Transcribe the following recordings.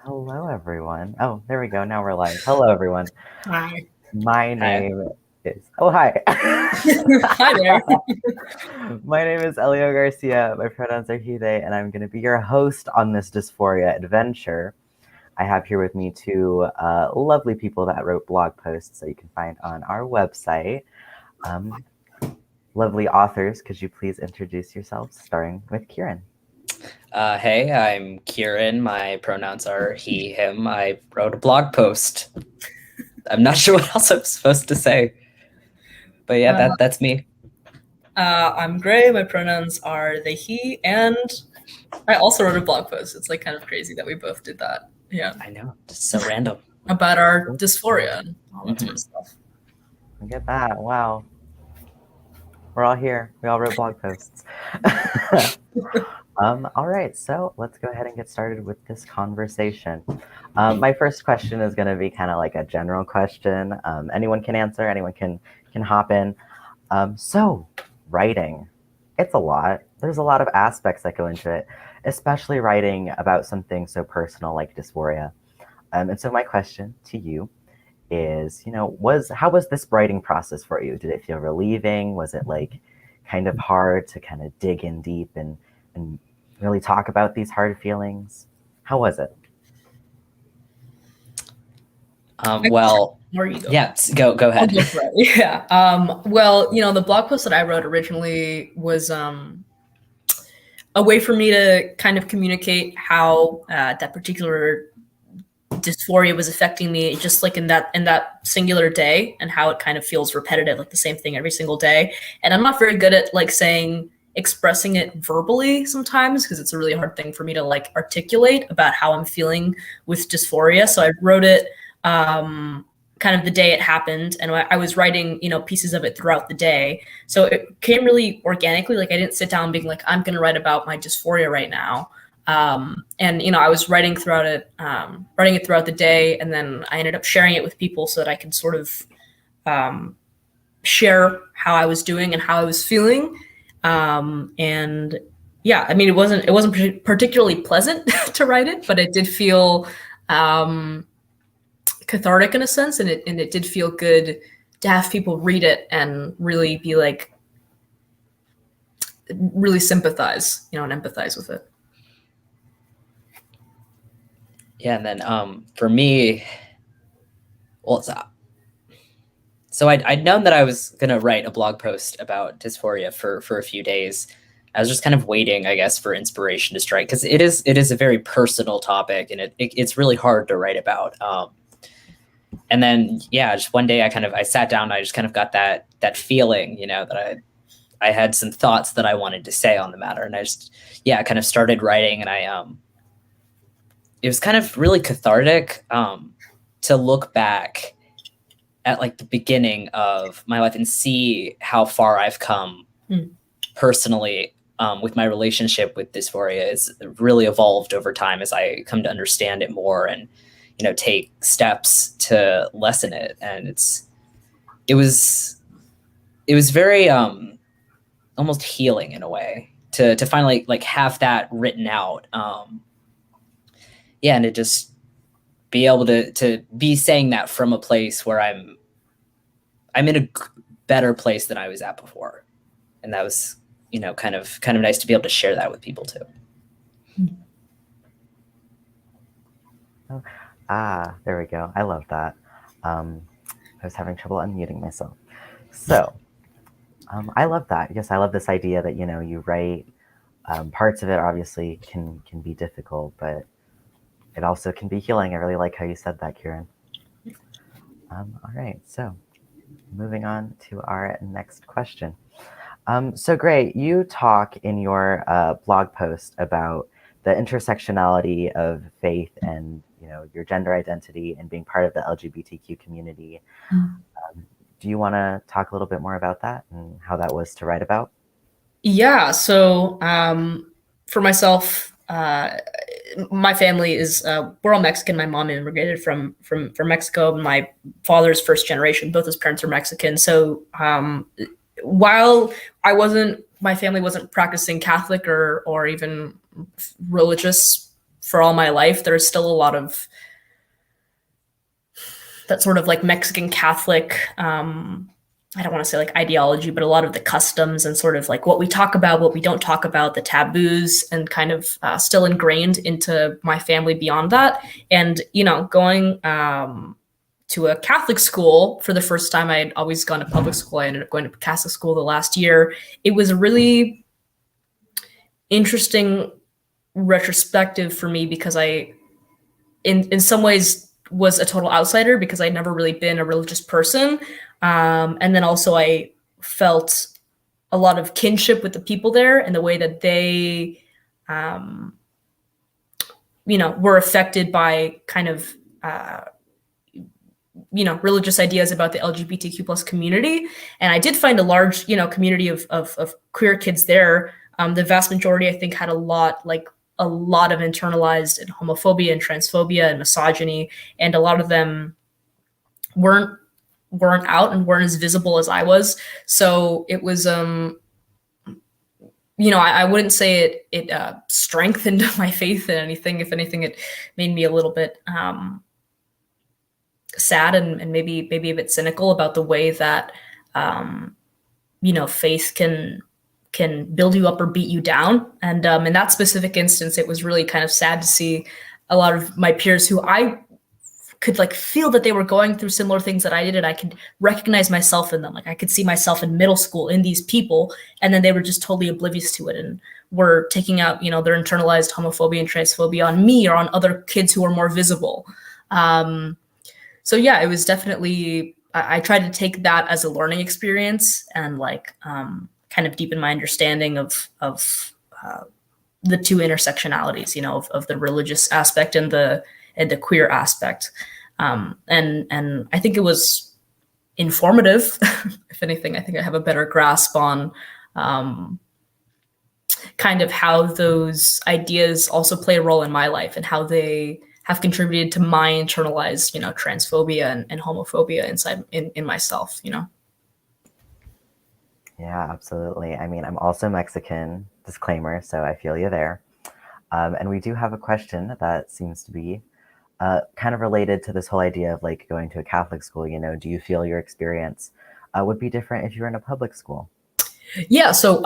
Hello, everyone. Oh, there we go. Now we're live. Hello, everyone. Hi. My Hi. name is. Oh, hi. Hi there. My name is Elio Garcia. My pronouns are he, they, and I'm going to be your host on this dysphoria adventure. I have here with me two lovely people that wrote blog posts that you can find on our website. Lovely authors. Could you please introduce yourselves, starting with Kieran? Hey, I'm Kieran. My pronouns are he, him. I wrote a blog post. I'm not sure what else I'm supposed to say. But yeah, that's me. I'm Gray. My pronouns are they, he, and I also wrote a blog post. It's like kind of crazy that we both did that. Yeah. I know. Just so random. About our dysphoria and all that sort of stuff. Look at that. Wow. We're all here. We all wrote blog posts. All right, so let's go ahead and get started with this conversation. My first question is going to be kind of like a general question. Anyone can answer, anyone can hop in. So writing, it's a lot. There's a lot of aspects that go into it, especially writing about something so personal like dysphoria. And so my question to you is, how was this writing process for you? Did it feel relieving? Was it like kind of hard to kind of dig in deep and really talk about these hard feelings? How was it? Well, Where you go? Yeah, go ahead. Yeah. Well, the blog post that I wrote originally was a way for me to kind of communicate how that particular dysphoria was affecting me, just like in that singular day, and how it kind of feels repetitive, like the same thing every single day. And I'm not very good at like expressing it verbally sometimes, because it's a really hard thing for me to like articulate about how I'm feeling with dysphoria. So I wrote it kind of the day it happened, and I was writing pieces of it throughout the day, so it came really organically. Like I didn't sit down being like, I'm gonna write about my dysphoria right now. And I was writing throughout it, throughout the day, and then I ended up sharing it with people so that I could sort of share how I was doing and how I was feeling. And yeah, I mean, it wasn't particularly pleasant to write it, but it did feel cathartic in a sense, and it did feel good to have people read it and really be like, really sympathize, and empathize with it. Yeah, and then for me, well, so I'd known that I was gonna write a blog post about dysphoria for a few days. I was just kind of waiting, I guess, for inspiration to strike, because it is a very personal topic, and it's really hard to write about. And then yeah, just one day I sat down, and I just kind of got that feeling, that I had some thoughts that I wanted to say on the matter, and I just kind of started writing, and it was kind of really cathartic to look back at like the beginning of my life and see how far I've come personally with my relationship with dysphoria. It's really evolved over time as I come to understand it more and take steps to lessen it. And it was very almost healing in a way to finally like have that written out. And to just be able to be saying that from a place where I'm in a better place than I was at before. And that was, kind of nice to be able to share that with people too. There we go. I love that. I was having trouble unmuting myself. So I love that. Yes, I love this idea that, you write, parts of it obviously can be difficult, but it also can be healing. I really like how you said that, Kieran. All right, so moving on to our next question. So great, you talk in your blog post about the intersectionality of faith and your gender identity and being part of the LGBTQ community. Do you want to talk a little bit more about that and how that was to write about? Yeah. So for myself, my family is we're all Mexican. My mom immigrated from Mexico. My father's first generation. Both his parents are Mexican. So while my family wasn't practicing Catholic or even religious for all my life, there's still a lot of that sort of like Mexican Catholic, I don't want to say like ideology, but a lot of the customs and sort of like what we talk about, what we don't talk about, the taboos, and kind of still ingrained into my family beyond that. And, you know, going to a Catholic school for the first time, I had always gone to public school. I ended up going to Catholic school the last year. It was a really interesting retrospective for me because I, in some ways, was a total outsider because I'd never really been a religious person. And then also I felt a lot of kinship with the people there and the way that they, you know, were affected by kind of, you know, religious ideas about the LGBTQ plus community. And I did find a large, you know, community of queer kids there. The vast majority, I think, had a lot of internalized homophobia and transphobia and misogyny, and a lot of them weren't out and weren't as visible as I was. So it was, you know, I wouldn't say it strengthened my faith in anything. If anything, it made me a little bit sad and maybe a bit cynical about the way that, you know, faith can build you up or beat you down. And in that specific instance, it was really kind of sad to see a lot of my peers who I could like feel that they were going through similar things that I did, and I could recognize myself in them. Like I could see myself in middle school in these people, and then they were just totally oblivious to it and were taking out, you know, their internalized homophobia and transphobia on me or on other kids who were more visible. So yeah, it was definitely, I tried to take that as a learning experience and like, kind of deepen my understanding of the two intersectionalities, you know, of the religious aspect and the queer aspect. And I think it was informative. If anything, I think I have a better grasp on kind of how those ideas also play a role in my life and how they have contributed to my internalized, you know, transphobia and homophobia inside in myself, you know. Yeah, absolutely. I mean, I'm also Mexican, disclaimer, so I feel you there. And we do have a question that seems to be kind of related to this whole idea of like going to a Catholic school. You know, do you feel your experience would be different if you were in a public school? Yeah, so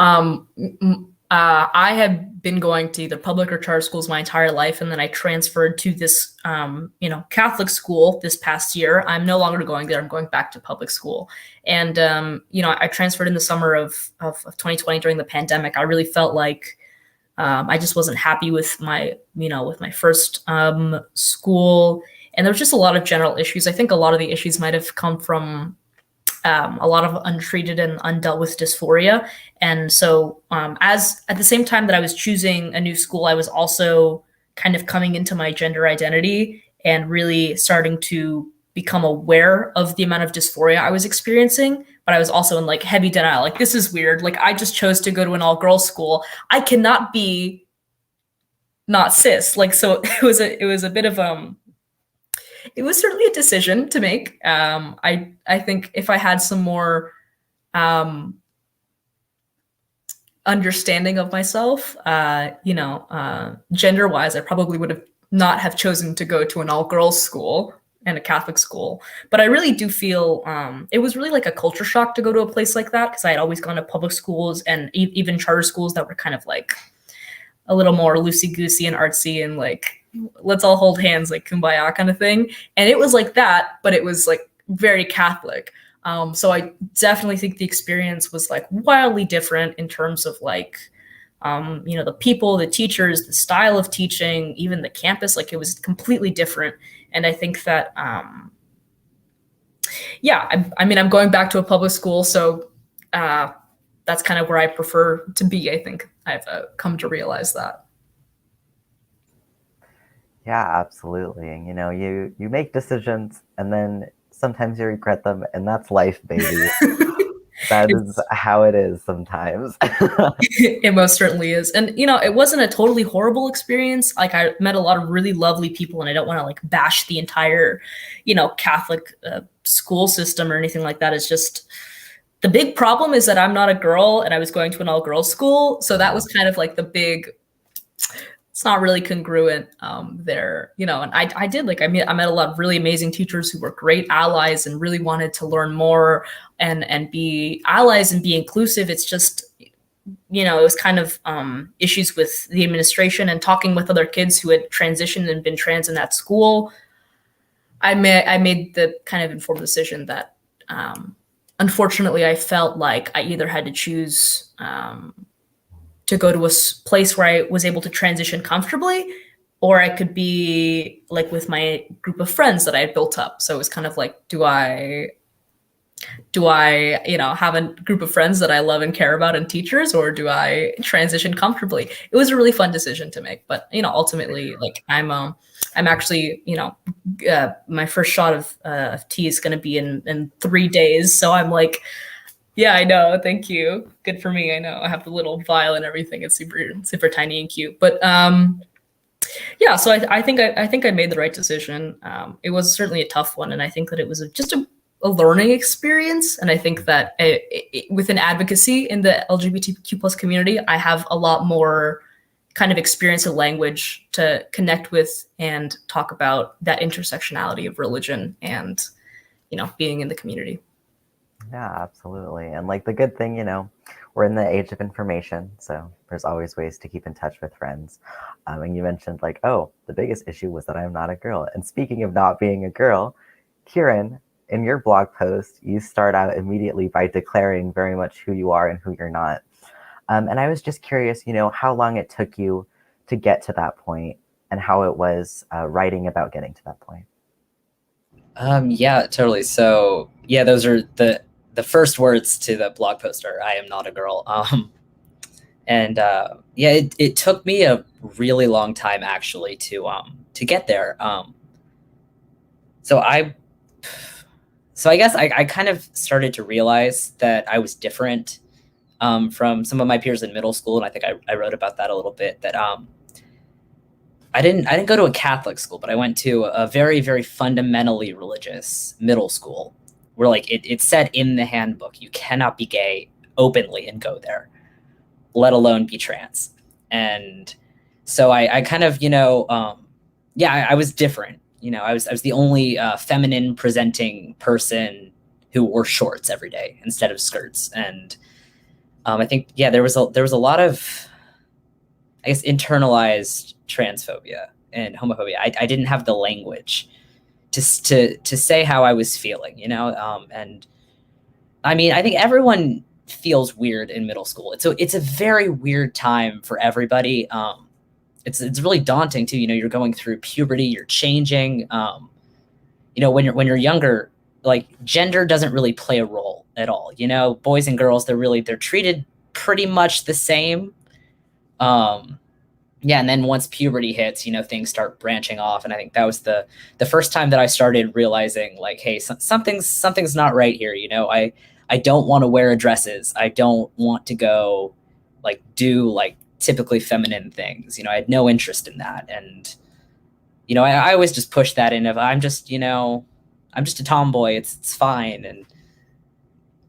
I have been going to either public or charter schools my entire life, and then I transferred to this, you know, Catholic school this past year. I'm no longer going there. I'm going back to public school. And, you know, I transferred in the summer of 2020 during the pandemic. I really felt like I just wasn't happy with my, you know, with my first school. And there was just a lot of general issues. I think a lot of the issues might have come from a lot of untreated and undealt with dysphoria. And so as at the same time that I was choosing a new school, I was also kind of coming into my gender identity and really starting to become aware of the amount of dysphoria I was experiencing. But I was also in like heavy denial. Like, this is weird. Like, I just chose to go to an all-girls school. I cannot be not cis. Like, so it was a bit of it was certainly a decision to make. I think if I had some more understanding of myself, you know, gender-wise, I probably would have not have chosen to go to an all-girls school and a Catholic school. But I really do feel it was really like a culture shock to go to a place like that, because I had always gone to public schools and even charter schools that were kind of like a little more loosey-goosey and artsy and like, let's all hold hands, like kumbaya kind of thing. And it was like that, but it was like very Catholic. So I definitely think the experience was like wildly different in terms of like, you know, the people, the teachers, the style of teaching, even the campus, like it was completely different. And I think that, yeah, I mean, I'm going back to a public school, so that's kind of where I prefer to be. I think I've come to realize that. Yeah, absolutely. And you know, you make decisions and then sometimes you regret them, and that's life, baby. That is how it is sometimes. It most certainly is. And, you know, it wasn't a totally horrible experience. Like, I met a lot of really lovely people, and I don't want to like bash the entire, you know, Catholic school system or anything like that. It's just, the big problem is that I'm not a girl and I was going to an all girls school. So that was kind of like the big it's not really congruent there, you know. And I did, like, I met a lot of really amazing teachers who were great allies and really wanted to learn more and be allies and be inclusive. It's just, you know, it was kind of issues with the administration and talking with other kids who had transitioned and been trans in that school. I made the kind of informed decision that unfortunately I felt like I either had to choose to go to a place where I was able to transition comfortably, or I could be like with my group of friends that I had built up. So it was kind of like, do I, you know, have a group of friends that I love and care about and teachers, or do I transition comfortably? It was a really fun decision to make, but, you know, ultimately, like, I'm actually, you know, my first shot of tea is going to be in 3 days. So I'm like, yeah, I know. Thank you. Good for me. I know. I have the little vial and everything. It's super tiny and cute. But yeah, so I think I made the right decision. It was certainly a tough one, and I think that it was just a learning experience. And I think that within advocacy in the LGBTQ plus community, I have a lot more kind of experience and language to connect with and talk about that intersectionality of religion and, you know, being in the community. Yeah, absolutely. And like the good thing, you know, we're in the age of information, so there's always ways to keep in touch with friends. And you mentioned like, oh, the biggest issue was that I'm not a girl. And speaking of not being a girl, Kieran, in your blog post, you start out immediately by declaring very much who you are and who you're not. And I was just curious, you know, how long it took you to get to that point and how it was writing about getting to that point. Yeah, totally. So yeah, those are the first words to the blog post are "I am not a girl." And yeah, it took me a really long time actually to get there. So I guess I kind of started to realize that I was different from some of my peers in middle school, and I think I wrote about that a little bit. That I didn't go to a Catholic school, but I went to a very, very fundamentally religious middle school where like it said in the handbook, you cannot be gay openly and go there, let alone be trans. And so I kind of, you know, yeah, I was different. You know, I was the only feminine presenting person who wore shorts every day instead of skirts. And I think, yeah, there was a lot of, I guess, internalized transphobia and homophobia. I didn't have the language to say how I was feeling, you know? And I mean, I think everyone feels weird in middle school. It's a very weird time for everybody. It's really daunting too. You know, you're going through puberty, you're changing. You know, when you're younger, like gender doesn't really play a role at all. You know, boys and girls, they're treated pretty much the same. Yeah, and then once puberty hits, you know, things start branching off, and I think that was the first time that I started realizing, like, hey, something's not right here. You know, I don't want to wear dresses. I don't want to go, like, do like typically feminine things. You know, I had no interest in that, and you know, I always just push that in of I'm just, you know, I'm just a tomboy. It's fine, and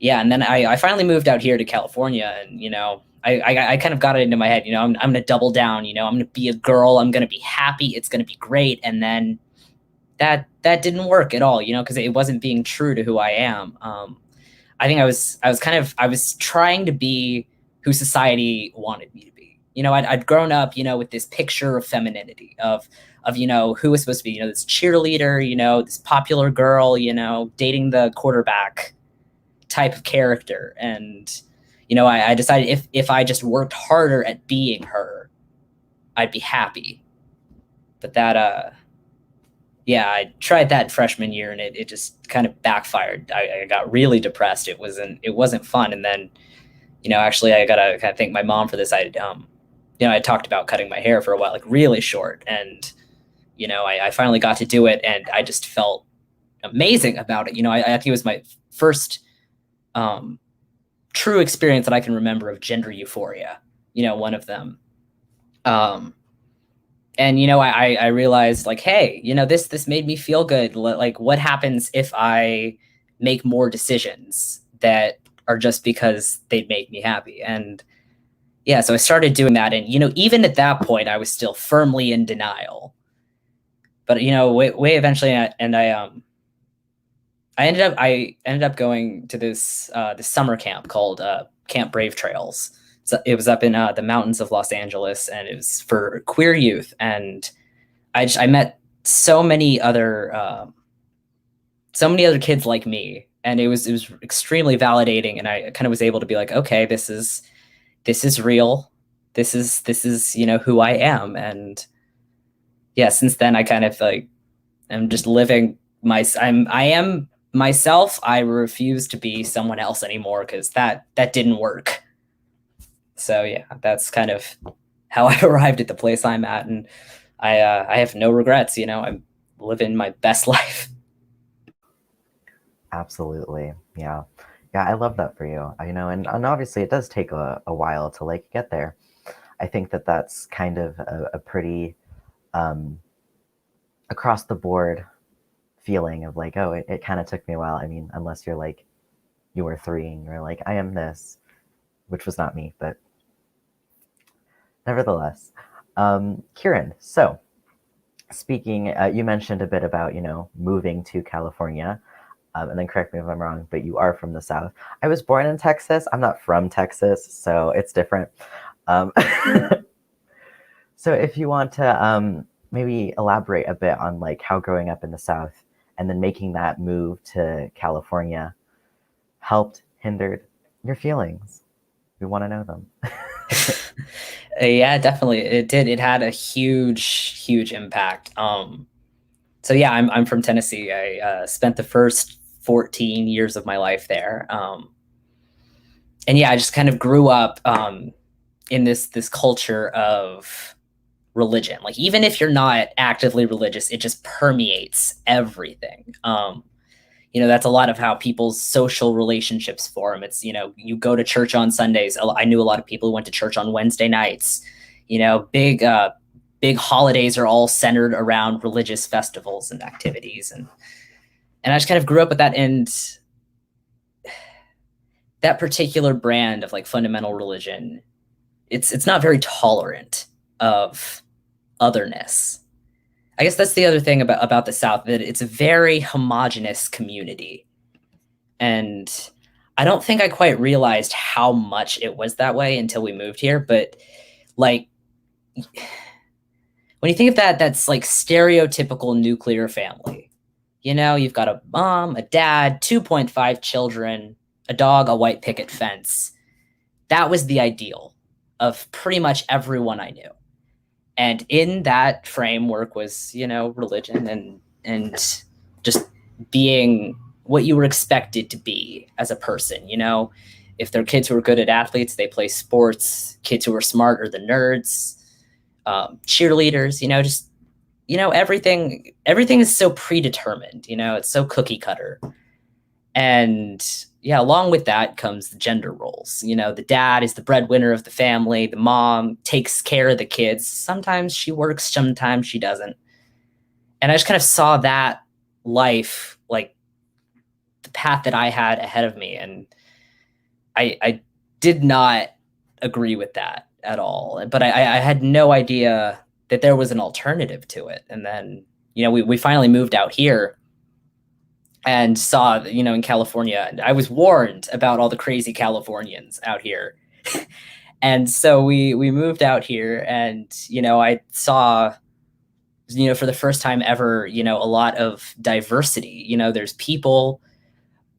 yeah, and then I finally moved out here to California, and you know. I kind of got it into my head, you know, I'm going to double down, you know, I'm going to be a girl. I'm going to be happy. It's going to be great. And then that didn't work at all, you know, because it wasn't being true to who I am. I think I was trying to be who society wanted me to be. You know, I'd grown up, you know, with this picture of femininity of, you know, who was supposed to be, you know, this cheerleader, you know, this popular girl, you know, dating the quarterback type of character. And you know, I decided if I just worked harder at being her, I'd be happy. But that, yeah, I tried that freshman year and it just kind of backfired. I got really depressed. It wasn't fun. And then, you know, actually I gotta kind of thank my mom for this. You know, I talked about cutting my hair for a while, like really short. And, you know, I finally got to do it and I just felt amazing about it. You know, I think it was my first, true experience that I can remember of gender euphoria, you know, one of them. And, you know, I realized like, hey, you know, this made me feel good. Like what happens if I make more decisions that are just because they make me happy? And yeah, so I started doing that. And, even at that point, I was still firmly in denial. But, way eventually, I ended up going to this summer camp called Camp Brave Trails. So it was up in the mountains of Los Angeles, and it was for queer youth. And I met so many other kids like me, and it was extremely validating. And I kind of was able to be like, okay, this is real. This is who I am. And yeah, since then I kind of like am just living I am myself. I refuse to be someone else anymore, because that didn't work. So yeah, that's kind of how I arrived at the place I'm at, and I have no regrets. I'm living my best life. Absolutely. Yeah. Yeah, I love that for you. And obviously it does take a while to like get there. I think that that's kind of a pretty across the board feeling of like, oh, it kind of took me a while. I mean, unless you're like, you were 3 and you're like, I am this, which was not me, but nevertheless. Kieran, so speaking, you mentioned a bit about, moving to California. And then correct me if I'm wrong, but you are from the South. I was born in Texas. I'm not from Texas, so it's different. So if you want to maybe elaborate a bit on like how growing up in the South and then making that move to California helped, hindered your feelings. We want to know them. Yeah, definitely. It did. It had a huge impact. So yeah, I'm from Tennessee. I spent the first 14 years of my life there. And yeah, I just kind of grew up in this culture of religion. Like, even if you're not actively religious, it just permeates everything. That's a lot of how people's social relationships form. It's, you go to church on Sundays. I knew a lot of people who went to church on Wednesday nights. Big holidays are all centered around religious festivals and activities. And I just kind of grew up with that. And that particular brand of like fundamental religion, it's not very tolerant of otherness. I guess that's the other thing about the South, that it's a very homogenous community. And I don't think I quite realized how much it was that way until we moved here. But like, when you think of that, that's like stereotypical nuclear family. You've got a mom, a dad, 2.5 children, a dog, a white picket fence. That was the ideal of pretty much everyone I knew. And in that framework was, religion and just being what you were expected to be as a person. If they're kids who are good at athletes, they play sports. Kids who are smart are the nerds. Cheerleaders, just, everything is so predetermined. It's so cookie cutter. And yeah, along with that comes the gender roles. The dad is the breadwinner of the family. The mom takes care of the kids. Sometimes she works, sometimes she doesn't. And I just kind of saw that life, like the path that I had ahead of me. And I did not agree with that at all. But I had no idea that there was an alternative to it. And then, we finally moved out here and saw, in California, I was warned about all the crazy Californians out here. And so we moved out here, and, I saw, for the first time ever, a lot of diversity. There's people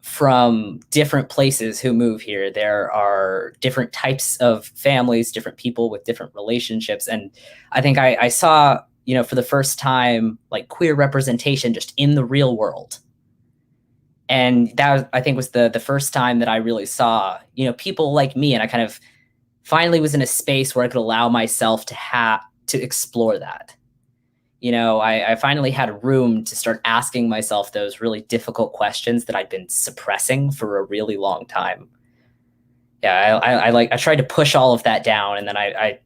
from different places who move here. There are different types of families, different people with different relationships. And I think I saw, for the first time, like queer representation just in the real world. And that, I think, was the first time that I really saw, people like me. And I kind of finally was in a space where I could allow myself to explore that. I finally had a room to start asking myself those really difficult questions that I'd been suppressing for a really long time. Yeah, I tried to push all of that down, and then I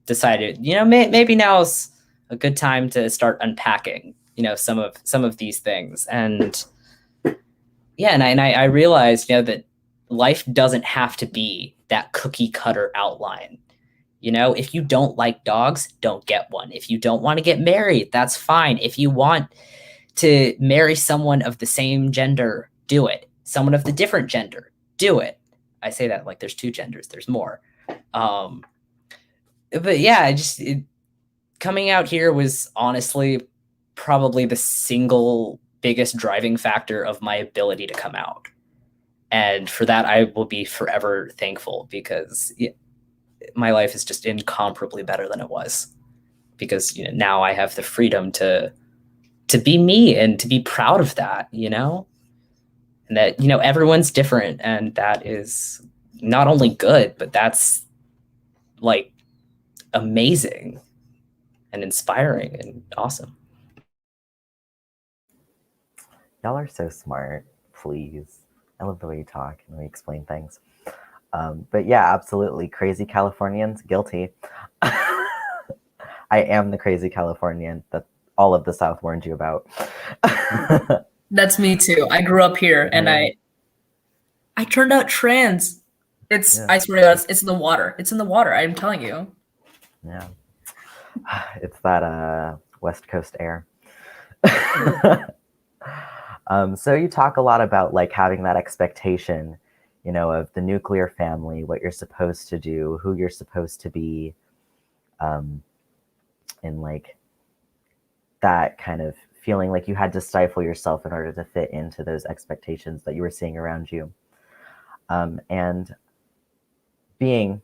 decided, maybe now's a good time to start unpacking, some of these things. And yeah, and I realized, that life doesn't have to be that cookie cutter outline. You know, if you don't like dogs, don't get one. If you don't want to get married, that's fine. If you want to marry someone of the same gender, do it. Someone of the different gender, do it. I say that like there's two genders, there's more. But yeah, coming out here was honestly probably the single biggest driving factor of my ability to come out. And for that, I will be forever thankful, because my life is just incomparably better than it was, because now I have the freedom to be me and to be proud of that, and that, everyone's different, and that is not only good, but that's like amazing and inspiring and awesome. Y'all are so smart. Please. I love the way you talk and the way you explain things. But yeah, absolutely. Crazy Californians, guilty. I am the crazy Californian that all of the South warned you about. That's me too. I grew up here, and I turned out trans. It's I swear to God, it's in the water. It's in the water. I'm telling you. Yeah. It's that West Coast air. So you talk a lot about like having that expectation, of the nuclear family, what you're supposed to do, who you're supposed to be, and like that kind of feeling like you had to stifle yourself in order to fit into those expectations that you were seeing around you. And being,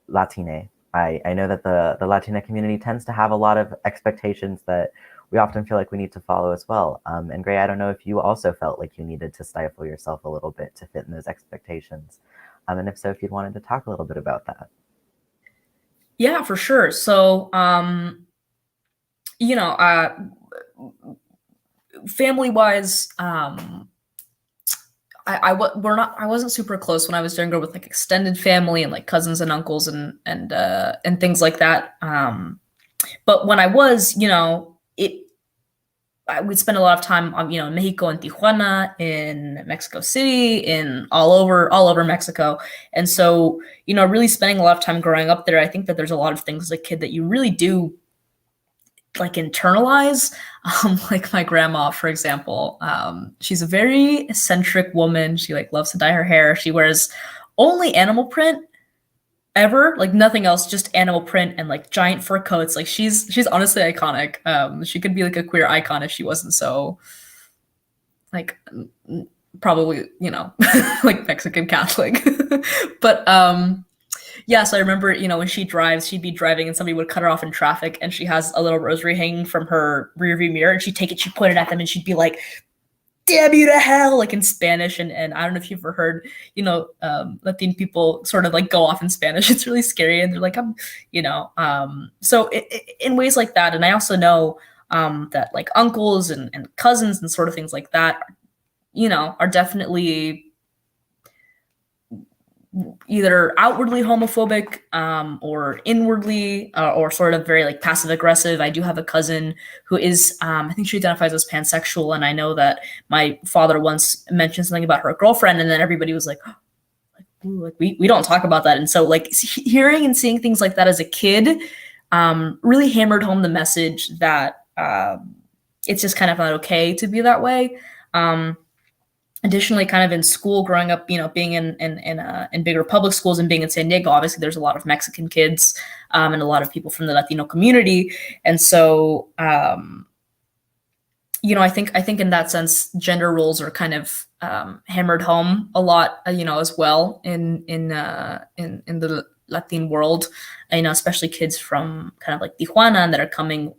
Latine, I know that the Latina community tends to have a lot of expectations that we often feel like we need to follow as well. And Gray, I don't know if you also felt like you needed to stifle yourself a little bit to fit in those expectations. And if so, if you'd wanted to talk a little bit about that. Yeah, for sure. So, family-wise, I wasn't super close when I was younger with like extended family and like cousins and uncles and things like that. But when I was, we'd spend a lot of time on, in Mexico and Tijuana, in Mexico City, in all over Mexico. And so, really spending a lot of time growing up there, I think that there's a lot of things as a kid that you really do like internalize. Like my grandma, for example, she's a very eccentric woman. She like loves to dye her hair. She wears only animal print ever, like nothing else, just animal print and like giant fur coats. Like she's honestly iconic. She could be like a queer icon if she wasn't so like probably, like Mexican Catholic. But yeah, so I remember, when she drives, she'd be driving and somebody would cut her off in traffic, and she has a little rosary hanging from her rearview mirror, and she'd take it, she'd point it at them, and she'd be like, "Damn you to hell," like in Spanish. And I don't know if you've ever heard, Latin people sort of like go off in Spanish. It's really scary, and they're like, so in ways like that. And I also know that like uncles and cousins and sort of things like that, are definitely either outwardly homophobic or inwardly or sort of very like passive aggressive. I do have a cousin who is I think she identifies as pansexual, and I know that my father once mentioned something about her girlfriend, and then everybody was like, oh, like we don't talk about that. And so like hearing and seeing things like that as a kid really hammered home the message that it's just kind of not okay to be that way. Additionally, kind of in school, growing up, being in bigger public schools and being in San Diego, obviously there's a lot of Mexican kids and a lot of people from the Latino community, and so I think in that sense, gender roles are kind of hammered home a lot, as well in the Latin world, especially kids from kind of like Tijuana that are coming,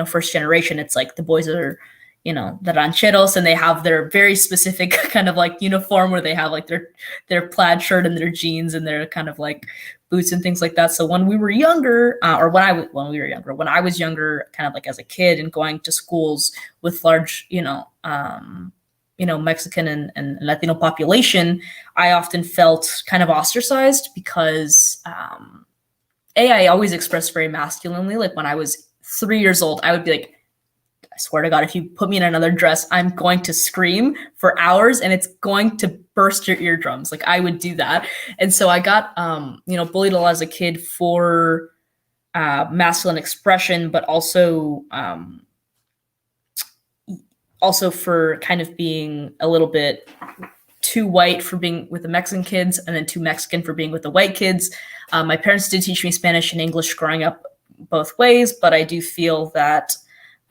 first generation. It's like the boys are, the rancheros, and they have their very specific kind of like uniform where they have like their plaid shirt and their jeans and their kind of like boots and things like that. So when we were younger, when I was younger, kind of like as a kid and going to schools with large, Mexican and Latino population, I often felt kind of ostracized because, I always expressed very masculinely. Like when I was 3 years old, I would be like, I swear to God, if you put me in another dress, I'm going to scream for hours and it's going to burst your eardrums. Like I would do that. And so I got, bullied a lot as a kid for masculine expression, but also for kind of being a little bit too white for being with the Mexican kids and then too Mexican for being with the white kids. My parents did teach me Spanish and English growing up both ways, but I do feel that,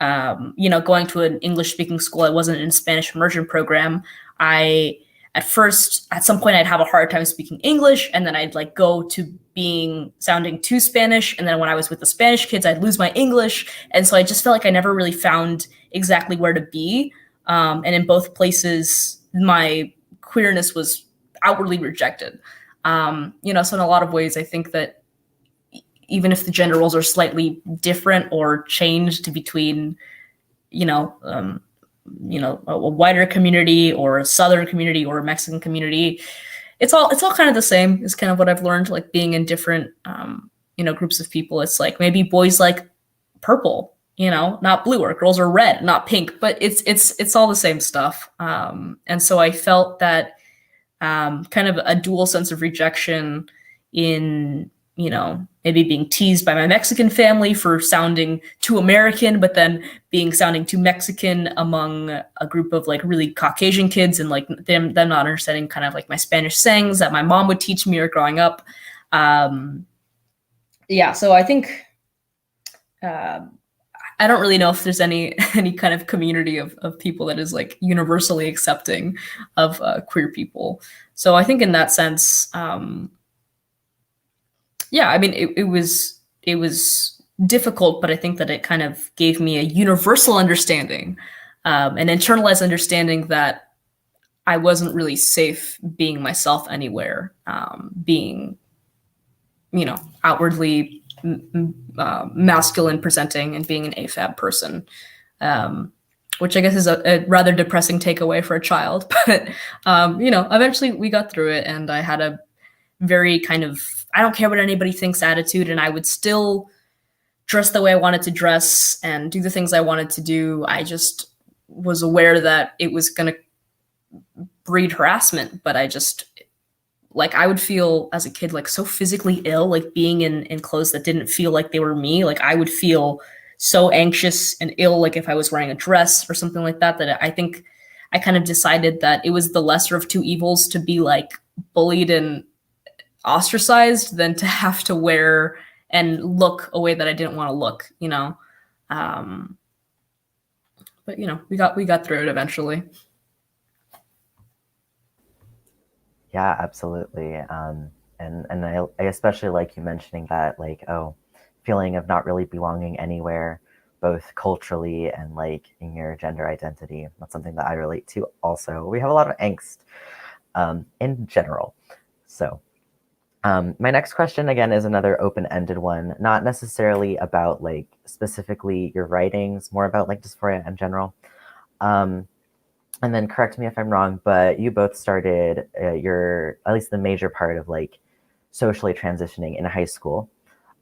going to an English speaking school, I wasn't in a Spanish immersion program. At some point I'd have a hard time speaking English, and then I'd like go to sounding too Spanish. And then when I was with the Spanish kids, I'd lose my English. And so I just felt like I never really found exactly where to be. And in both places, my queerness was outwardly rejected. So in a lot of ways, I think that even if the gender roles are slightly different or changed between, a whiter community or a Southern community or a Mexican community, it's all kind of the same. Is kind of what I've learned, like being in different, groups of people. It's like maybe boys like purple, not blue, or girls are red, not pink, but it's all the same stuff. And so I felt that kind of a dual sense of rejection in, maybe being teased by my Mexican family for sounding too American, but then sounding too Mexican among a group of like really Caucasian kids, and like them not understanding kind of like my Spanish sayings that my mom would teach me or growing up. So I think I don't really know if there's any kind of community of people that is like universally accepting of queer people. So I think in that sense, it was difficult, but I think that it kind of gave me a universal understanding, an internalized understanding that I wasn't really safe being myself anywhere, being, outwardly masculine presenting and being an AFAB person, which I guess is a rather depressing takeaway for a child. But, eventually we got through it, and I had a very kind of, I don't care what anybody thinks attitude, and I would still dress the way I wanted to dress and do the things I wanted to do. I just was aware that it was going to breed harassment, but I would feel as a kid like so physically ill, like being in clothes that didn't feel like they were me. Like I would feel so anxious and ill, like if I was wearing a dress or something like that, that I think I kind of decided that it was the lesser of two evils to be like bullied and ostracized than to have to wear and look a way that I didn't want to look, but we got through it eventually. Yeah, absolutely. And I especially like you mentioning that, like, feeling of not really belonging anywhere, both culturally and like in your gender identity. That's something that I relate to also. We have a lot of angst in general. So my next question, again, is another open-ended one, not necessarily about like specifically your writings, more about like dysphoria in general. And then correct me if I'm wrong, but you both started at least the major part of like socially transitioning in high school.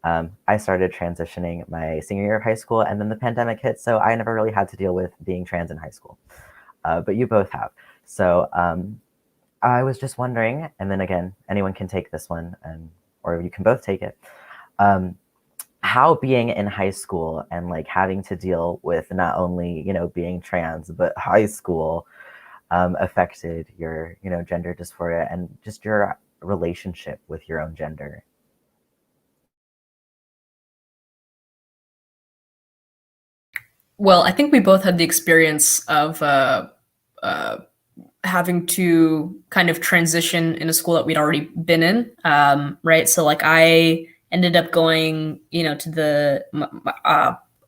I started transitioning my senior year of high school, and then the pandemic hit, so I never really had to deal with being trans in high school. But you both have. So I was just wondering, and then again, anyone can take this one, or you can both take it. How being in high school and like having to deal with not only, being trans, but high school affected your, gender dysphoria and just your relationship with your own gender. Well, I think we both had the experience of having to kind of transition in a school that we'd already been in, right? So like I ended up going, to the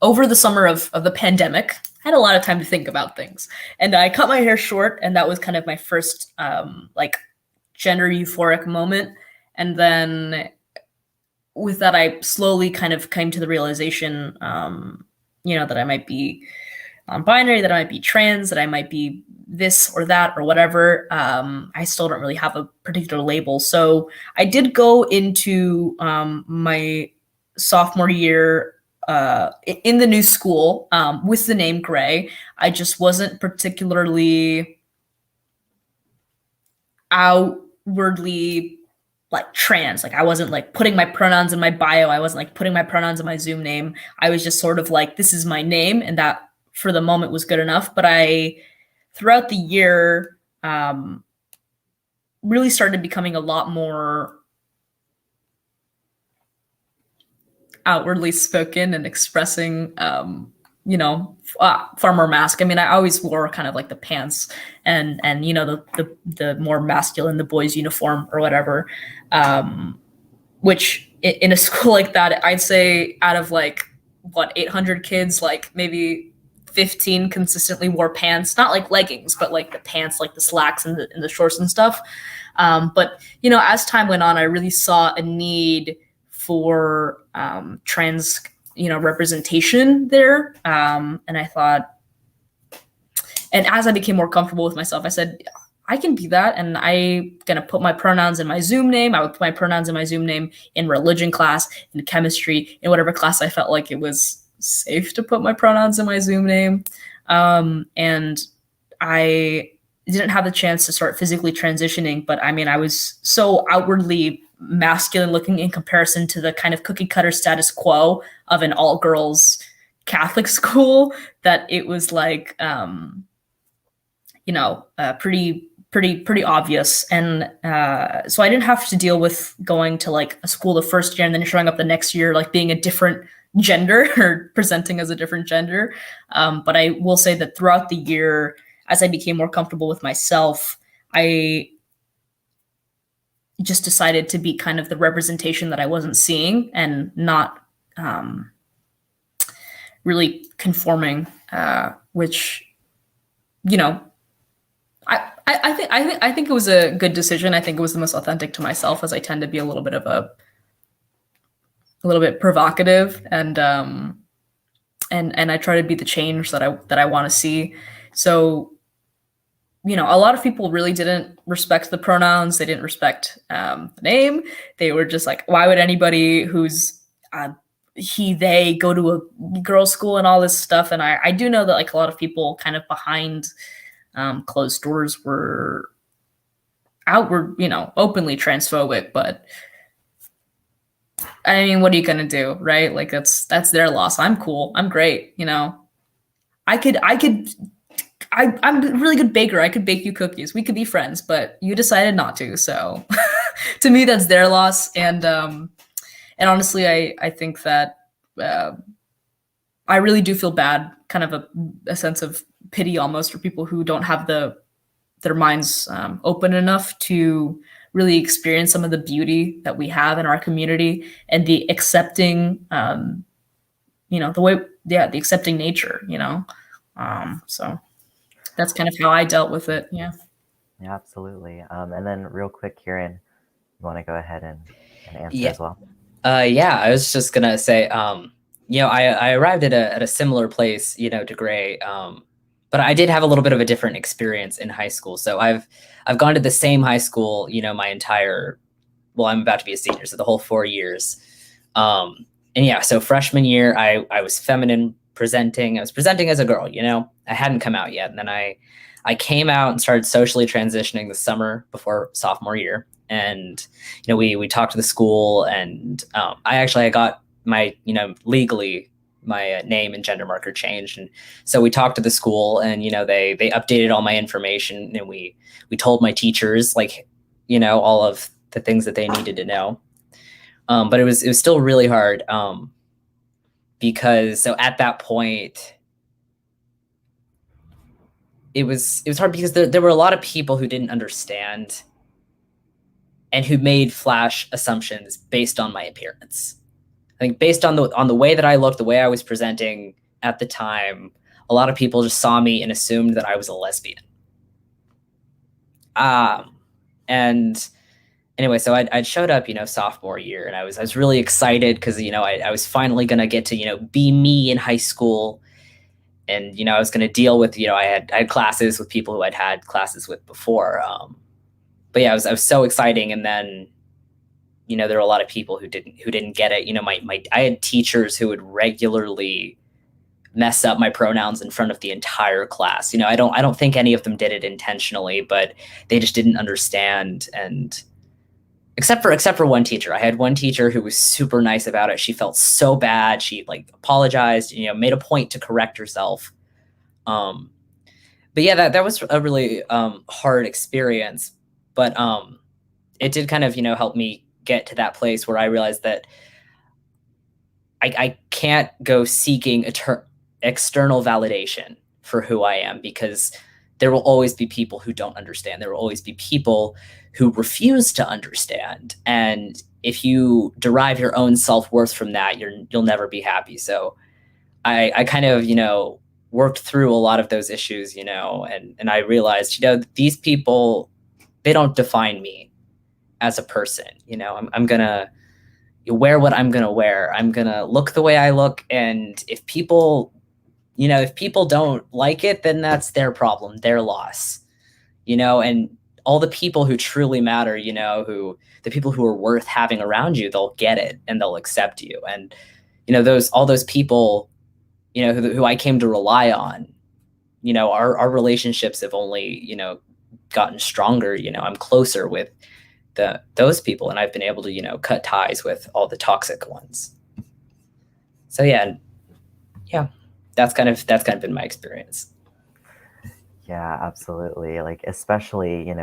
over the summer of the pandemic. I had a lot of time to think about things, and I cut my hair short, and that was kind of my first like gender euphoric moment. And then with that, I slowly kind of came to the realization, that I might be non-binary, that I might be trans, that I might be this or that or whatever. I still don't really have a particular label. So I did go into my sophomore year in the new school with the name Gray. I just wasn't particularly outwardly like trans. Like I wasn't like putting my pronouns in my bio. I wasn't like putting my pronouns in my Zoom name. I was just sort of like, this is my name, and that for the moment was good enough. But I, throughout the year, really started becoming a lot more outwardly spoken and expressing, far more mask. I mean, I always wore kind of like the pants and the more masculine, the boys' uniform or whatever, which in a school like that, I'd say out of like 800 kids, like maybe 15 consistently wore pants, not like leggings, but like the pants, like the slacks and the shorts and stuff. But as time went on, I really saw a need for trans, representation there. And I thought, and as I became more comfortable with myself, I said, I can be that. And I'm going to put my pronouns in my Zoom name. I would put my pronouns in my Zoom name in religion class, in chemistry, in whatever class I felt like it was safe to put my pronouns in my Zoom name. And I didn't have the chance to start physically transitioning, but I mean, I was so outwardly masculine looking in comparison to the kind of cookie cutter status quo of an all girls Catholic school that it was like, pretty obvious. And so I didn't have to deal with going to like a school the first year and then showing up the next year, like being a different gender or presenting as a different gender. But I will say that throughout the year, as I became more comfortable with myself, I just decided to be kind of the representation that I wasn't seeing and not really conforming, which, I think it was a good decision. I think it was the most authentic to myself, as I tend to be a little bit provocative, and I try to be the change that I want to see. So, a lot of people really didn't respect the pronouns. They didn't respect the name. They were just like, why would anybody who's he, they go to a girls' school and all this stuff? And I do know that like a lot of people kind of behind closed doors were openly transphobic, but I mean, what are you gonna do, right? Like that's their loss. I'm cool. I'm great. I'm a really good baker. I could bake you cookies. We could be friends, but you decided not to. So to me, that's their loss. And honestly, I think that I really do feel bad, kind of a sense of pity almost for people who don't have their minds open enough to really experience some of the beauty that we have in our community and the accepting, the accepting nature, so that's kind of how I dealt with it. Yeah. Yeah, absolutely. And then real quick, Kieran, you want to go ahead and answer as well? Yeah, I was just gonna say, I arrived at a similar place, to Gray, but I did have a little bit of a different experience in high school. So I've gone to the same high school, my entire, well, I'm about to be a senior, so the whole 4 years. And yeah, so freshman year, I was feminine presenting. I was presenting as a girl, I hadn't come out yet. And then I came out and started socially transitioning the summer before sophomore year. And, we talked to the school, and I got my, legally my name and gender marker changed. And so we talked to the school, and, they updated all my information, and we told my teachers, like, all of the things that they needed to know. But it was still really hard, because so at that point, it was hard because there were a lot of people who didn't understand and who made flash assumptions based on my appearance. I think based on the way that I looked, the way I was presenting at the time, a lot of people just saw me and assumed that I was a lesbian. And anyway, so I showed up, sophomore year, and I was really excited because, I was finally going to get to, be me in high school. And, I was going to deal with, I had classes with people who I'd had classes with before. But yeah, it was so exciting. And then there were a lot of people who didn't get it. I had teachers who would regularly mess up my pronouns in front of the entire class. I don't think any of them did it intentionally, but they just didn't understand. And except for one teacher. I had one teacher who was super nice about it. She felt so bad. She apologized, made a point to correct herself. But yeah, that was a really hard experience. But it did kind of, help me get to that place where I realized that I can't go seeking external validation for who I am, because there will always be people who don't understand. There will always be people who refuse to understand. And if you derive your own self-worth from that, you'll never be happy. So I kind of, worked through a lot of those issues, and I realized, these people, they don't define me as a person. I'm going to wear what I'm going to wear. I'm going to look the way I look. And if people don't like it, then that's their problem, their loss, and all the people who truly matter, the people who are worth having around you, they'll get it and they'll accept you. And, all those people, who I came to rely on, our relationships have only, gotten stronger. I'm closer with those people, and I've been able to, cut ties with all the toxic ones. So yeah, that's kind of been my experience. Yeah, absolutely. Especially,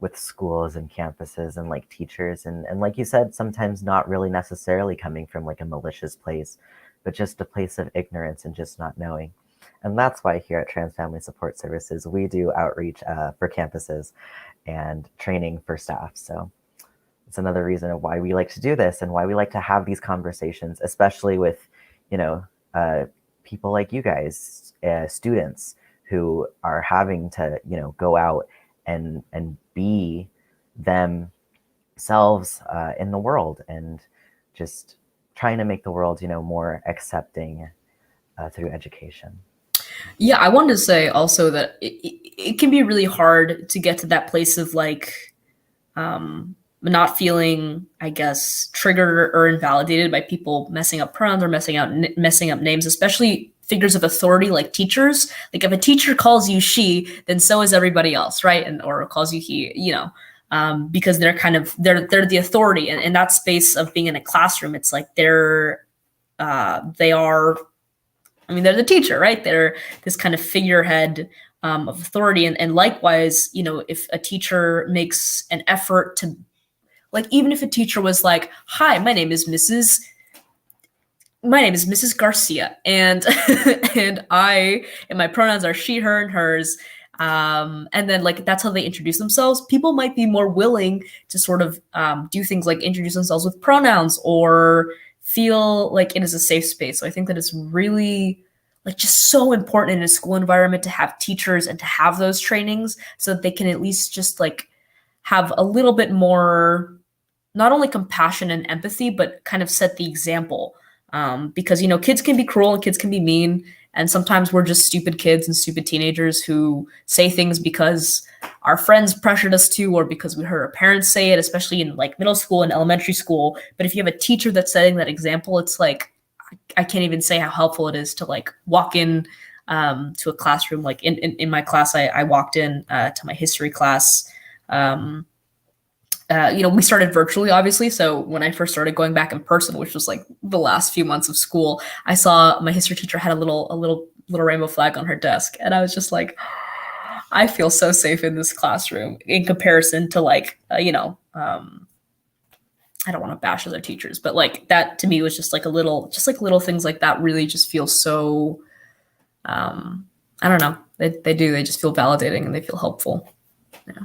with schools and campuses and teachers and like you said, sometimes not really necessarily coming from a malicious place, but just a place of ignorance and just not knowing. And that's why here at Trans Family Support Services, we do outreach for campuses and training for staff. So it's another reason of why we like to do this and why we like to have these conversations, especially with, people like you guys, students who are having to, go out and be themselves in the world, and just trying to make the world, more accepting through education. Yeah, I wanted to say also that it can be really hard to get to that place of not feeling, I guess, triggered or invalidated by people messing up pronouns or messing up names, especially figures of authority like teachers. Like if a teacher calls you she, then so is everybody else, right? And or calls you he, because they're they're the authority, and in that space of being in a classroom, it's like they are. I mean, they're the teacher, right? They're this kind of figurehead of authority, and likewise, if a teacher makes an effort to, even if a teacher was like, "Hi, my name is Mrs. Garcia, and and my pronouns are she, her, and hers." And then that's how they introduce themselves. People might be more willing to sort of do things like introduce themselves with pronouns or feel like it is a safe space. So I think that it's really just so important in a school environment to have teachers and to have those trainings so that they can at least just have a little bit more, not only compassion and empathy, but kind of set the example. Because, kids can be cruel and kids can be mean. And sometimes we're just stupid kids and stupid teenagers who say things because our friends pressured us to, or because we heard our parents say it, especially in middle school and elementary school. But if you have a teacher that's setting that example, it's I can't even say how helpful it is to walk in to a classroom. In my class, I walked in to my history class. We started virtually, obviously. So when I first started going back in person, which was the last few months of school, I saw my history teacher had a little rainbow flag on her desk, and I was just like, I feel so safe in this classroom in comparison to I don't want to bash other teachers, but that to me was just little things like that really just feel so, I don't know. They just feel validating and they feel helpful. Yeah.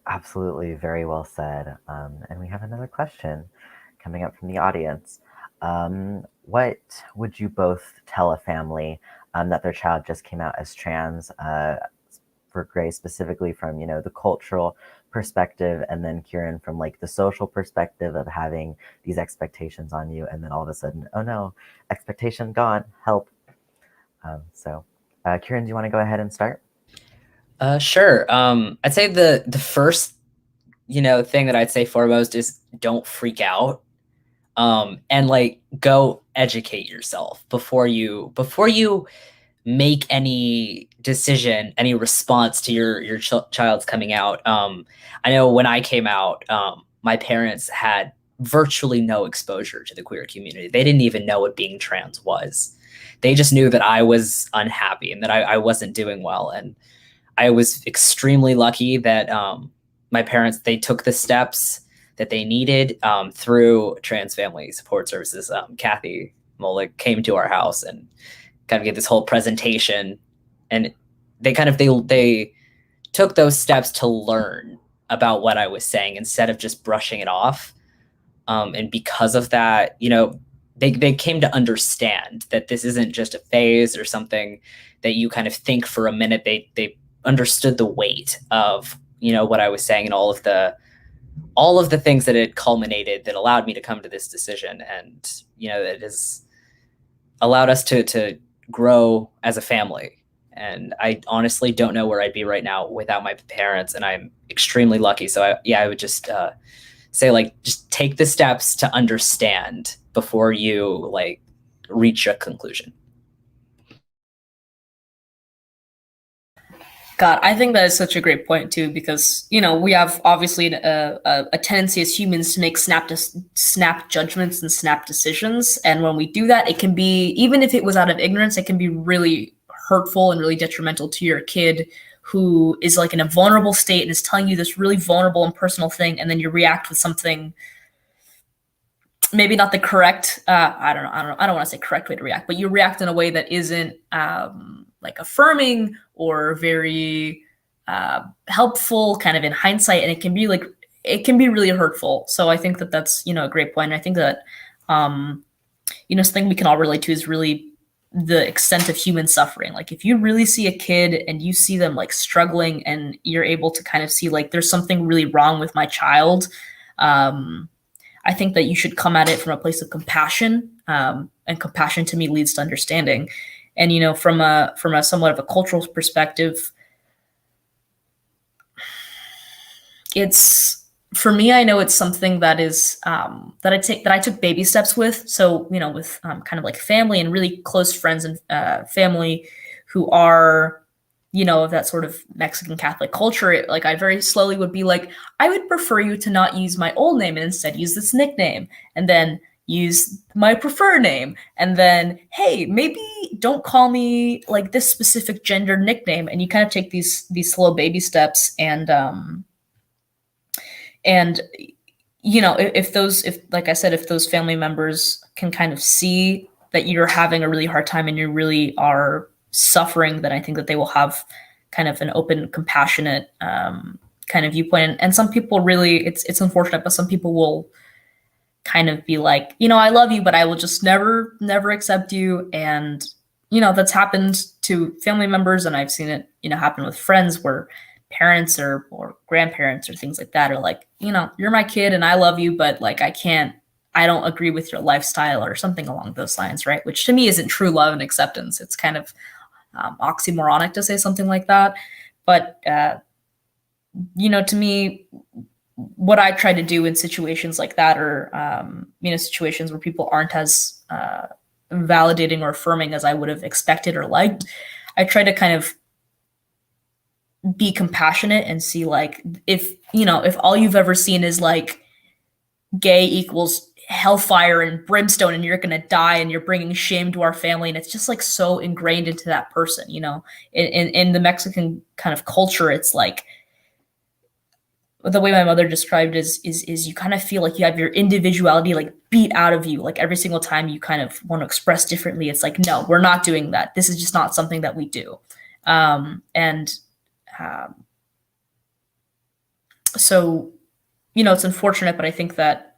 Absolutely, very well said. And we have another question coming up from the audience. What would you both tell a family that their child just came out as trans? For Gray specifically from the cultural perspective, and then Kieran from the social perspective of having these expectations on you, and then all of a sudden, oh no, expectation gone, help. So Kieran, do you want to go ahead and start? Sure. I'd say the first thing that I'd say foremost is don't freak out. And like go educate yourself before you make any decision, any response to your child's coming out. I know when I came out, my parents had virtually no exposure to the queer community. They didn't even know what being trans was. They just knew that I was unhappy and that I wasn't doing well. And I was extremely lucky that my parents, they took the steps that they needed through Trans Family Support Services. Kathy Molik came to our house and kind of gave this whole presentation, and they took those steps to learn about what I was saying instead of just brushing it off. And because of that, they came to understand that this isn't just a phase or something that you kind of think for a minute. They understood the weight of what I was saying and all of the things that had culminated that allowed me to come to this decision, and it has allowed us to grow as a family. And I honestly don't know where I'd be right now without my parents, and I'm extremely lucky. So I would just say, like, just take the steps to understand before you like reach a conclusion. God, I think that is such a great point too, because we have obviously a tendency as humans to make snap judgments and snap decisions, and when we do that, it can be, even if it was out of ignorance, it can be really hurtful and really detrimental to your kid who is like in a vulnerable state and is telling you this really vulnerable and personal thing, and then you react with something maybe not the correct. I don't want to say correct way to react, but you react in a way that isn't like affirming or very helpful kind of in hindsight, and it can be really hurtful. So I think that that's a great point. And I think that something we can all relate to is really the extent of human suffering. Like if you really see a kid and you see them like struggling and you're able to kind of see like there's something really wrong with my child, I think that you should come at it from a place of compassion, and compassion to me leads to understanding. And from a somewhat of a cultural perspective, it's, for me, I know it's something that is that I took baby steps with. So with kind of like family and really close friends and family who are of that sort of Mexican Catholic culture. Like I very slowly would be like, I would prefer you to not use my old name and instead use this nickname, and then use my preferred name, and then, hey, maybe don't call me like this specific gender nickname. And you kind of take these slow baby steps, and if like I said, if those family members can kind of see that you're having a really hard time and you really are suffering, then I think that they will have kind of an open, compassionate kind of viewpoint. And some people really, it's unfortunate, but some people will kind of be like, I love you, but I will just never accept you. And that's happened to family members, and I've seen it happen with friends where parents or grandparents or things like that are like, you're my kid and I love you, but like I don't agree with your lifestyle or something along those lines, right? Which to me isn't true love and acceptance. It's kind of oxymoronic to say something like that. But, to me, what I try to do in situations like that, or, situations where people aren't as validating or affirming as I would have expected or liked, I try to kind of be compassionate and see like, if all you've ever seen is like gay equals hellfire and brimstone and you're gonna die and you're bringing shame to our family, and it's just like so ingrained into that person, in the Mexican kind of culture, it's like the way my mother described is you kind of feel like you have your individuality like beat out of you, like every single time you kind of want to express differently. It's like, no, we're not doing that. This is just not something that we do. So it's unfortunate, but I think that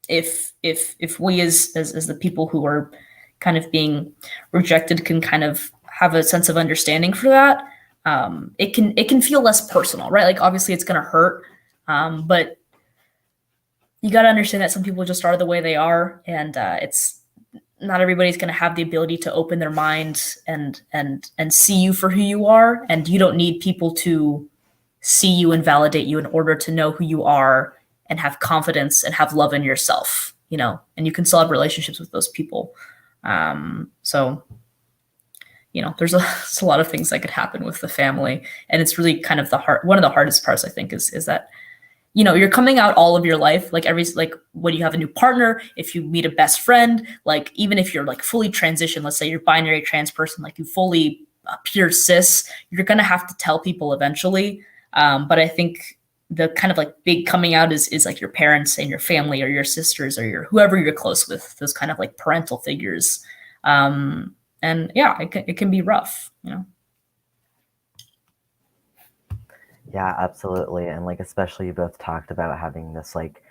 if we as the people who are kind of being rejected can kind of have a sense of understanding for that, it can feel less personal, right? Like obviously it's going to hurt, but you got to understand that some people just are the way they are, and it's not everybody's going to have the ability to open their mind and see you for who you are, and you don't need people to see you and validate you in order to know who you are and have confidence and have love in yourself, you know, and you can still have relationships with those people. So, you know, there's a lot of things that could happen with the family. And it's really kind of one of the hardest parts, I think, is that, you know, you're coming out all of your life, like when you have a new partner, if you meet a best friend, like even if you're like fully transitioned, let's say you're binary trans person, like you fully pure cis, you're going to have to tell people eventually. But I think the kind of like big coming out is like your parents and your family or your sisters or whoever you're close with, those kind of like parental figures. And yeah, it can be rough, you know? Yeah, absolutely. And like, especially you both talked about having this like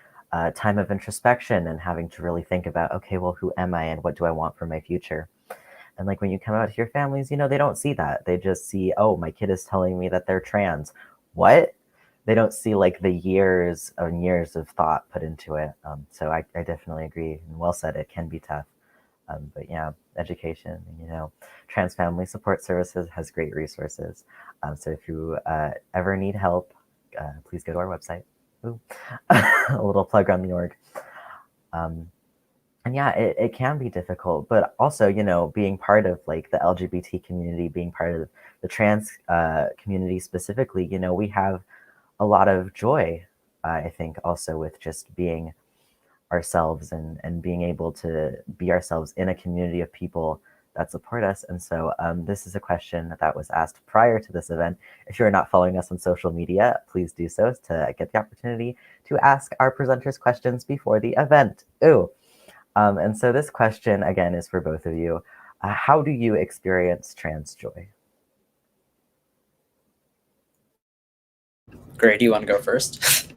time of introspection and having to really think about, okay, well, who am I and what do I want for my future? And like when you come out to your families, you know, they don't see that. They just see, oh, my kid is telling me that they're trans. What? They don't see like the years and years of thought put into it. So I definitely agree. And well said, it can be tough. But yeah, education, you know, Trans Family Support Services has great resources. So if you ever need help, please go to our website. Ooh. A little plug on the org. And yeah, it can be difficult, but also, you know, being part of like the LGBT community, being part of the trans community specifically, you know, we have a lot of joy, I think, also with just being ourselves and being able to be ourselves in a community of people that support us. And so this is a question that was asked prior to this event. If you're not following us on social media, please do so to get the opportunity to ask our presenters questions before the event. Ooh. And so this question, again, is for both of you. How do you experience trans joy? Gray, do you want to go first?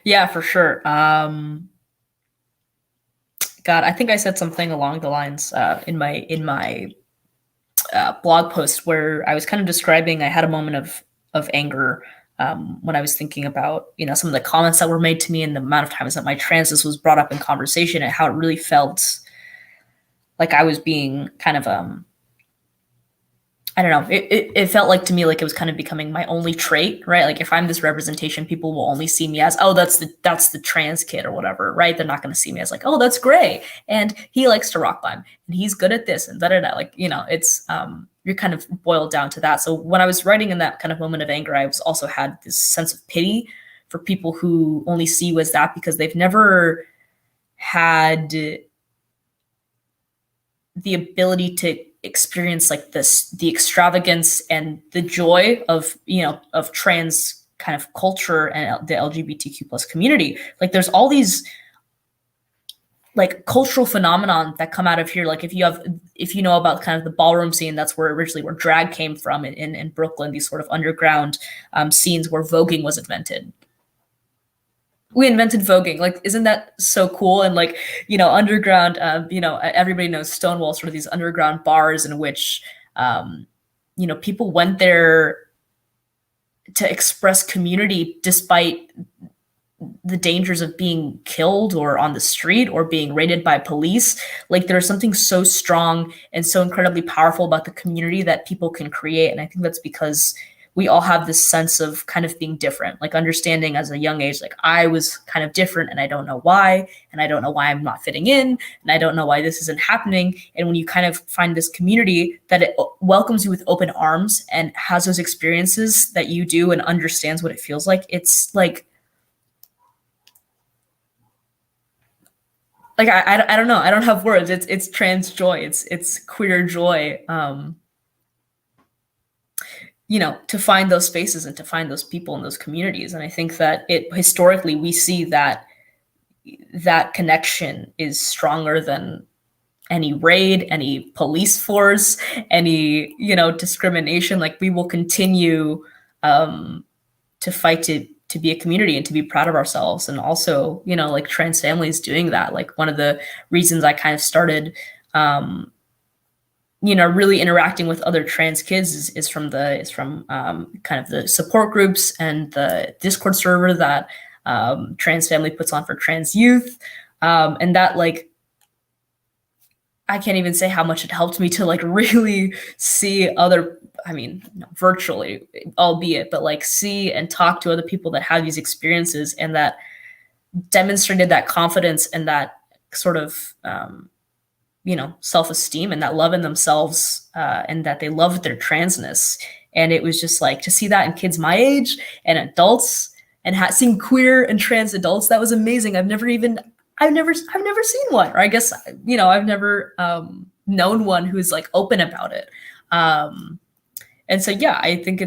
Yeah, for sure. God, I think I said something along the lines in my blog post where I was kind of describing I had a moment of anger when I was thinking about, you know, some of the comments that were made to me and the amount of times that my transness was brought up in conversation and how it really felt like I was being kind of I don't know. It felt like to me like it was kind of becoming my only trait, right? Like if I'm this representation, people will only see me as, oh, that's the trans kid or whatever, right? They're not going to see me as like, oh, that's Gray, and he likes to rock climb, and he's good at this, and da da da. Like, you know, it's you're kind of boiled down to that. So when I was writing in that kind of moment of anger, I was also had this sense of pity for people who only see you as that because they've never had the ability to experience like the extravagance and the joy of, you know, of trans kind of culture and the LGBTQ plus community. Like there's all these like cultural phenomenon that come out of here. Like if you know about kind of the ballroom scene, that's where drag came from in Brooklyn, these sort of underground scenes where voguing was invented. We invented voguing. Like, isn't that so cool? And like, you know, underground, you know, everybody knows Stonewall, sort of these underground bars in which, you know, people went there to express community despite the dangers of being killed or on the street or being raided by police. Like there's something so strong and so incredibly powerful about the community that people can create. And I think that's because we all have this sense of kind of being different, like understanding as a young age, like I was kind of different and I don't know why, and I don't know why I'm not fitting in, and I don't know why this isn't happening. And when you kind of find this community that it welcomes you with open arms and has those experiences that you do and understands what it feels like, it's like I don't know. I don't have words. It's trans joy. It's queer joy. You know, to find those spaces and to find those people in those communities. And I think that historically we see that connection is stronger than any raid, any police force, any, you know, discrimination. Like we will continue to fight to be a community and to be proud of ourselves. And also, you know, like trans families doing that. Like one of the reasons I kind of started you know, really interacting with other trans kids is from kind of the support groups and the Discord server that Trans Family puts on for trans youth. And that like I can't even say how much it helped me to like really see other, I mean, virtually, albeit, but like see and talk to other people that have these experiences and that demonstrated that confidence and that sort of, self-esteem and that love in themselves, and that they loved their transness. And it was just like to see that in kids my age and adults and seeing queer and trans adults, that was amazing. I've never seen one, or I guess, I've never known one who's like open about it. And so, yeah, I think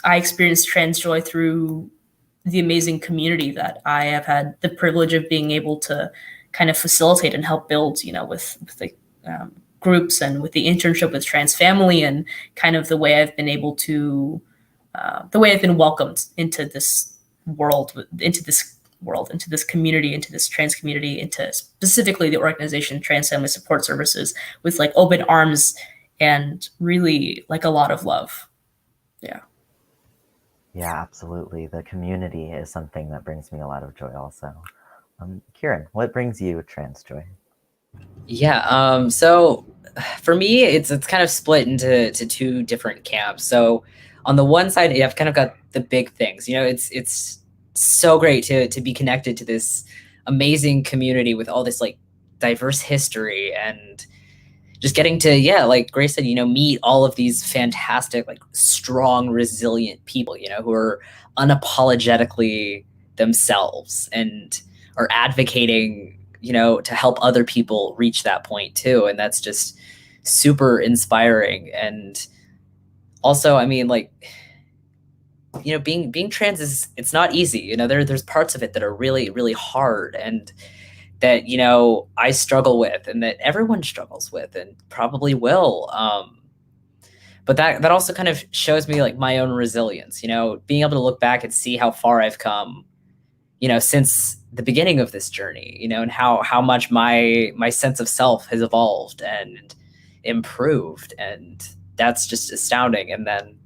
I experienced trans joy through the amazing community that I have had the privilege of being able to kind of facilitate and help build, with the groups and with the internship with Trans Family, and kind of the way I've been able to, the way I've been welcomed into this world, into this community, into this trans community, into specifically the organization Trans Family Support Services, with like open arms and really like a lot of love. Yeah. Yeah, absolutely. The community is something that brings me a lot of joy also. Kieran, what brings you trans joy? Yeah, so for me, it's kind of split into two different camps. So on the one side, I've kind of got the big things. It's so great to be connected to this amazing community with all this like diverse history, and just getting to, yeah, like Grace said, meet all of these fantastic, like strong, resilient people, who are unapologetically themselves and are advocating, to help other people reach that point too. And that's just super inspiring. And also, I mean, like, being trans it's not easy. There's parts of it that are really, really hard, and that, I struggle with, and that everyone struggles with and probably will. But that also kind of shows me like my own resilience, being able to look back and see how far I've come, since the beginning of this journey, and how much my sense of self has evolved and improved. And that's just astounding. And then,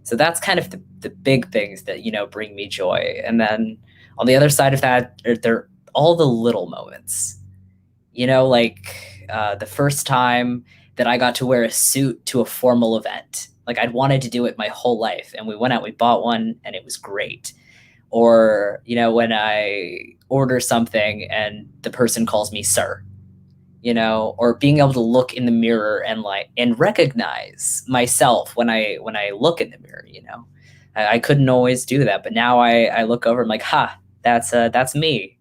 so that's kind of the big things that, bring me joy. And then on the other side of that, there all the little moments, like the first time that I got to wear a suit to a formal event. Like, I'd wanted to do it my whole life, and we went out, we bought one, and it was great. Or, when I order something and the person calls me sir, or being able to look in the mirror and recognize myself when I look in the mirror. I couldn't always do that, but now I look over, I'm like, that's me.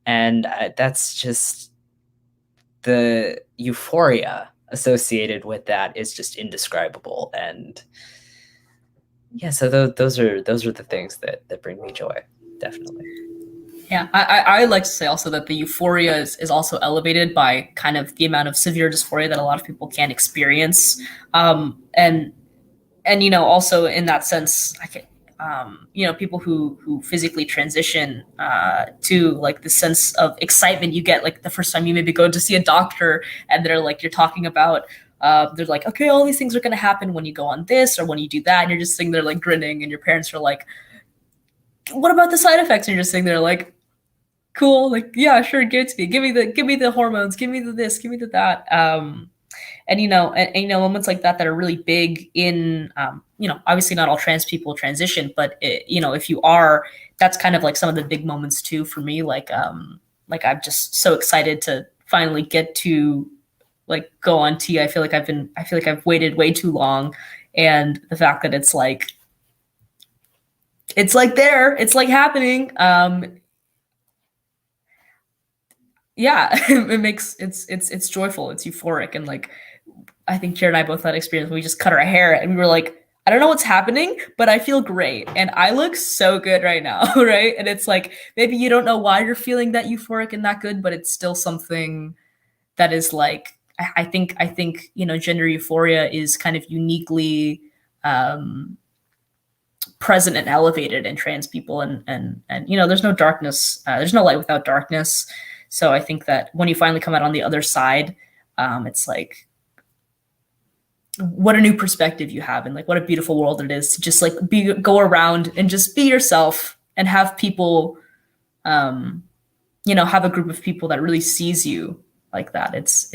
And that's just the euphoria associated with that is just indescribable. And yeah, so those are the things that bring me joy, definitely. Yeah, I like to say also that the euphoria is also elevated by kind of the amount of severe dysphoria that a lot of people can't experience. And also in that sense, I can, people who physically transition to like the sense of excitement you get like the first time you maybe go to see a doctor, and they're like, you're talking about, they're like, okay, all these things are going to happen when you go on this or when you do that, and you're just sitting there like grinning, and your parents are like, what about the side effects? And you're just sitting there like, cool, like, yeah, sure, give it to me, give me the hormones, give me the this, give me the that. And moments like that are really big in, obviously not all trans people transition, but if you are, that's kind of like some of the big moments too for me. Like I'm just so excited to finally get to like go on T. I feel like I've waited way too long, and the fact that it's like there, it's like happening. Yeah, it's joyful, it's euphoric, and like I think Kira and I both had experience. We just cut our hair and we were like, I don't know what's happening, but I feel great and I look so good right now, right? And it's like maybe you don't know why you're feeling that euphoric and that good, but it's still something that is like I think gender euphoria is kind of uniquely present and elevated in trans people, and there's no darkness, there's no light without darkness. So I think that when you finally come out on the other side, it's like, what a new perspective you have, and like what a beautiful world it is to just like go around and just be yourself and have people, have a group of people that really sees you like that. It's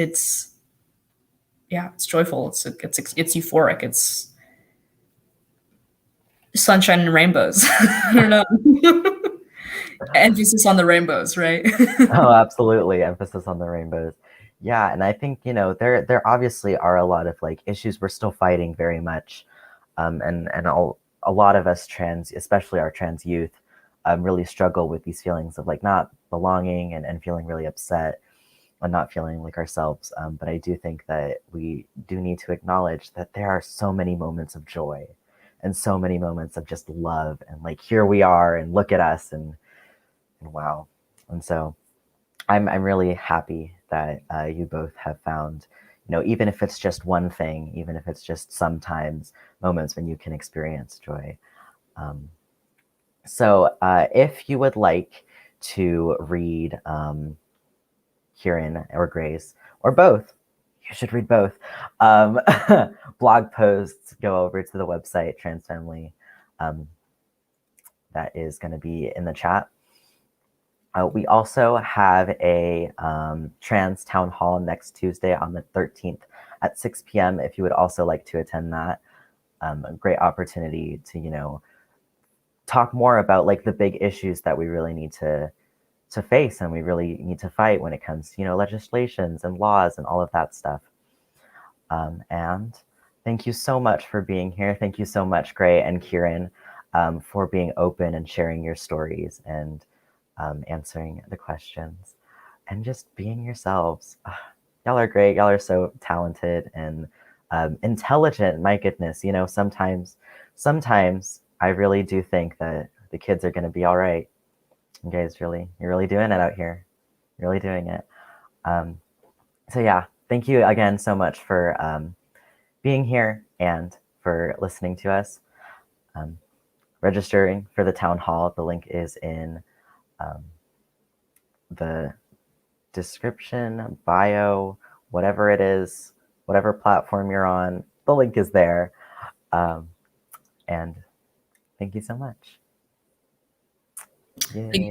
joyful. It's euphoric. It's sunshine and rainbows. I don't know. Emphasis on the rainbows, right? Oh, absolutely. Emphasis on the rainbows. Yeah, and I think, there obviously are a lot of like issues we're still fighting very much. And a lot of us trans, especially our trans youth, really struggle with these feelings of like not belonging and feeling really upset and not feeling like ourselves. But I do think that we do need to acknowledge that there are so many moments of joy and so many moments of just love and like here we are and look at us and wow. And so I'm really happy that you both have found, even if it's just one thing, even if it's just sometimes moments when you can experience joy. Um, so if you would like to read Kieran or Grace or both, you should read both. Um, blog posts, go over to the website Trans Family. That is going to be in the chat. We also have a trans town hall next Tuesday on the 13th at 6 p.m. If you would also like to attend that, a great opportunity to, talk more about like the big issues that we really need to face and we really need to fight when it comes to, legislations and laws and all of that stuff. And thank you so much for being here. Thank you so much, Gray and Kieran, for being open and sharing your stories and answering the questions and just being yourselves. Y'all are great. Y'all are so talented and intelligent. My goodness, sometimes I really do think that the kids are going to be all right. You guys you're really doing it out here. You're really doing it. So yeah, thank you again so much for being here and for listening to us. Registering for the town hall, the link is in the description, bio, whatever it is, whatever platform you're on, the link is there. And thank you so much. Yay.